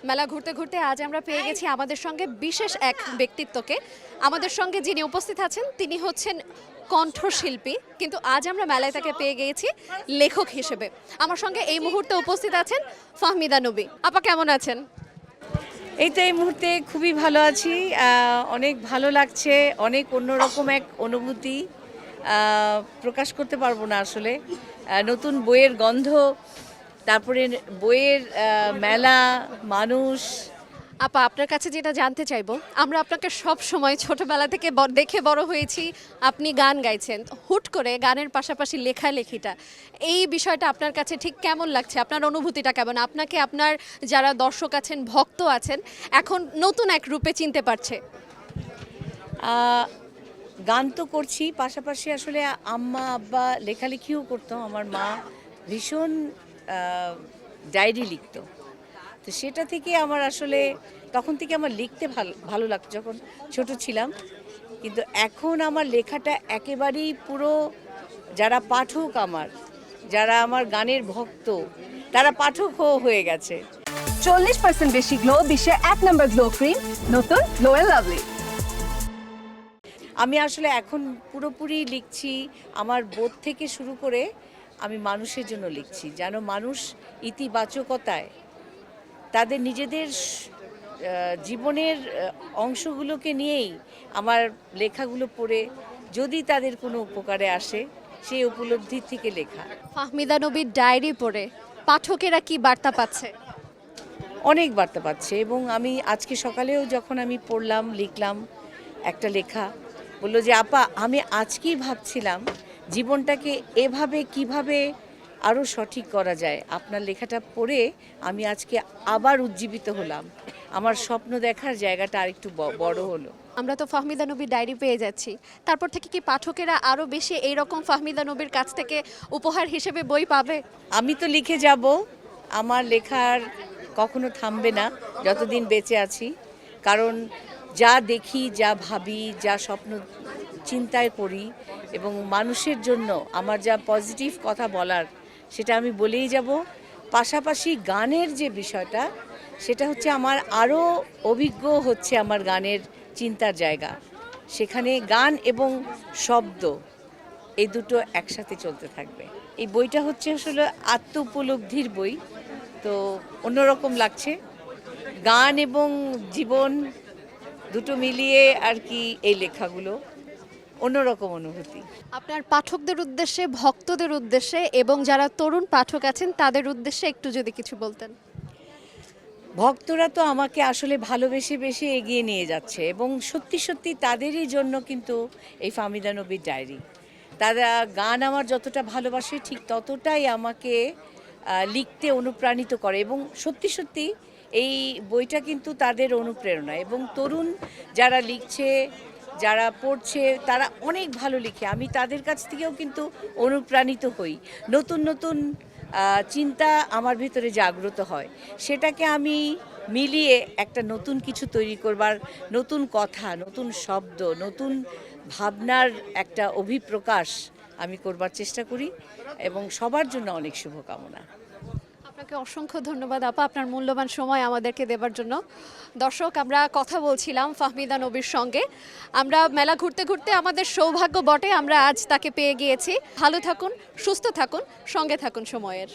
মেলা ঘুরতে ঘুরতে আজ আমরা পেয়ে গেছি আমাদের সঙ্গে বিশেষ এক ব্যক্তিত্বকে। আমাদের সঙ্গে যিনি উপস্থিত আছেন তিনি হচ্ছেন কণ্ঠশিল্পী, কিন্তু আজ আমরা মেলায় তাকে পেয়ে গিয়েছি লেখক হিসেবে। আমার সঙ্গে এই মুহূর্তে উপস্থিত আছেন ফাহমিদা নবী। আপা কেমন আছেন? এই তো এই মুহূর্তে খুবই ভালো আছি। অনেক ভালো লাগছে, অনেক অন্যরকম এক অনুভূতি। প্রকাশ করতে পারবো না আসলে। নতুন বইয়ের গন্ধ, তারপরে বইয়ের মেলা, মানুষ। আপা আপনার কাছে যেটা জানতে চাইবো, আমরা আপনাকে সব সময় ছোটবেলা থেকে দেখে বড় হয়েছি, আপনি গান গাইছেন। হুট করে গানের পাশাপাশি লেখালেখিটা, এই বিষয়টা আপনার কাছে ঠিক কেমন লাগছে? আপনার অনুভূতিটা কেমন? আপনাকে আপনার যারা দর্শক আছেন, ভক্ত আছেন, এখন নতুন এক রূপে চিনতে পারছে। গান তো করছি, পাশাপাশি আসলে আম্মা আব্বা লেখালেখিও করতো। আমার মা ভীষণ ডায়েরি লিখতো, তো সেটা থেকে আমার আসলে তখন থেকে আমার লিখতে ভালো লাগতো যখন ছোট ছিলাম। কিন্তু এখন আমার লেখাটা একেবারেই পুরো, যারা পাঠক যারা আমার গানের ভক্ত, তারা পাঠক হয়ে গেছে। 40% বেশি গ্লো, বিশ্বের 1 নম্বর গ্লো ক্রিম, নতুন গ্লো এন্ড লাভলি। আমি আসলে এখন পুরোপুরি লিখছি আমার বোধ থেকে শুরু করে, আমি মানুষের জন্য লিখছি, যেন মানুষ ইতিবাচকতায় তাদের নিজেদের জীবনের অংশগুলোকে নিয়েই আমার লেখাগুলো পড়ে যদি তাদের কোনো উপকারে আসে, সেই উপলব্ধি থেকে লেখা। ফাহমিদা নবীর ডায়েরি পড়ে পাঠকেরা কি বার্তা পাচ্ছে? অনেক বার্তা পাচ্ছে, এবং আমি আজকে সকালেও যখন আমি পড়লাম, লিখলাম একটা লেখা, বললো যে আপা আমি আজকেই ভাবছিলাম জীবনটাকে এভাবে কিভাবে আরও সঠিক করা যায়। আপনার লেখাটা পড়ে আমি আজকে আবার উজ্জীবিত হলাম, আমার স্বপ্ন দেখার জায়গাটা আরেকটু বড় হলো। আমরা তো ফাহমিদা নবীর ডায়েরি পেয়ে যাচ্ছি, তারপর থেকে কি পাঠকেরা আরও বেশি এইরকম ফাহমিদা নবীর কাছ থেকে উপহার হিসেবে বই পাবে? আমি তো লিখে যাব, আমার লেখার কখনো থামবে না যতদিন বেঁচে আছি। কারণ যা দেখি, যা ভাবি, যা স্বপ্ন চিন্তায় করি, এবং মানুষের জন্য আমার যা পজিটিভ কথা বলার, সেটা আমি বলেই যাব। পাশাপাশি গানের যে বিষয়টা, সেটা হচ্ছে আমার আরও অভিজ্ঞ হচ্ছে আমার গানের চিন্তার জায়গা। সেখানে গান এবং শব্দ, এই দুটো একসাথে চলতে থাকবে। এই বইটা হচ্ছে আসলে আত্ম উপলব্ধির বই, তো অন্যরকম লাগছে। গান এবং জীবন দুটো মিলিয়ে আর কি এই লেখাগুলো, অন্যরকম অনুভূতি। আপনার পাঠকদের উদ্দেশ্যে, ভক্তদের উদ্দেশ্যে এবং যারা তরুণ পাঠক আছেন তাদের উদ্দেশ্যে একটু যদি কিছু বলতেন। ভক্তরা তো আমাকে আসলে ভালোবেসে বেশি এগিয়ে নিয়ে যাচ্ছে, এবং সত্যি সত্যি তাদেরই জন্য কিন্তু এই ফাহমিদা নবীর ডায়েরি। তারা গান আমার যতটা ভালোবাসে, ঠিক ততটাই আমাকে লিখতে অনুপ্রাণিত করে, এবং সত্যি সত্যি এই বইটা কিন্তু তাদের অনুপ্রেরণা। এবং তরুণ যারা লিখছে, যারা পড়ছে, তারা অনেক ভালো লিখে। আমি তাদের কাছ থেকেও কিন্তু অনুপ্রাণিত হই। নতুন নতুন চিন্তা আমার ভিতরে জাগ্রত হয়, সেটাকে আমি মিলিয়ে একটা নতুন কিছু তৈরি করবার, নতুন কথা, নতুন শব্দ, নতুন ভাবনার একটা অভিপ্রকাশ আমি করবার চেষ্টা করি, এবং সবার জন্য অনেক শুভকামনা। আপনাকে অসংখ্য ধন্যবাদ আপা, আপনার মূল্যবান সময় আমাদেরকে দেবার জন্য। দর্শক, আমরা কথা বলছিলাম ফাহমিদা নবীর সঙ্গে। আমরা মেলা ঘুরতে ঘুরতে আমাদের সৌভাগ্য বটে, আমরা আজ তাকে পেয়ে গিয়েছি। ভালো থাকুন, সুস্থ থাকুন, সঙ্গে থাকুন সময়ের।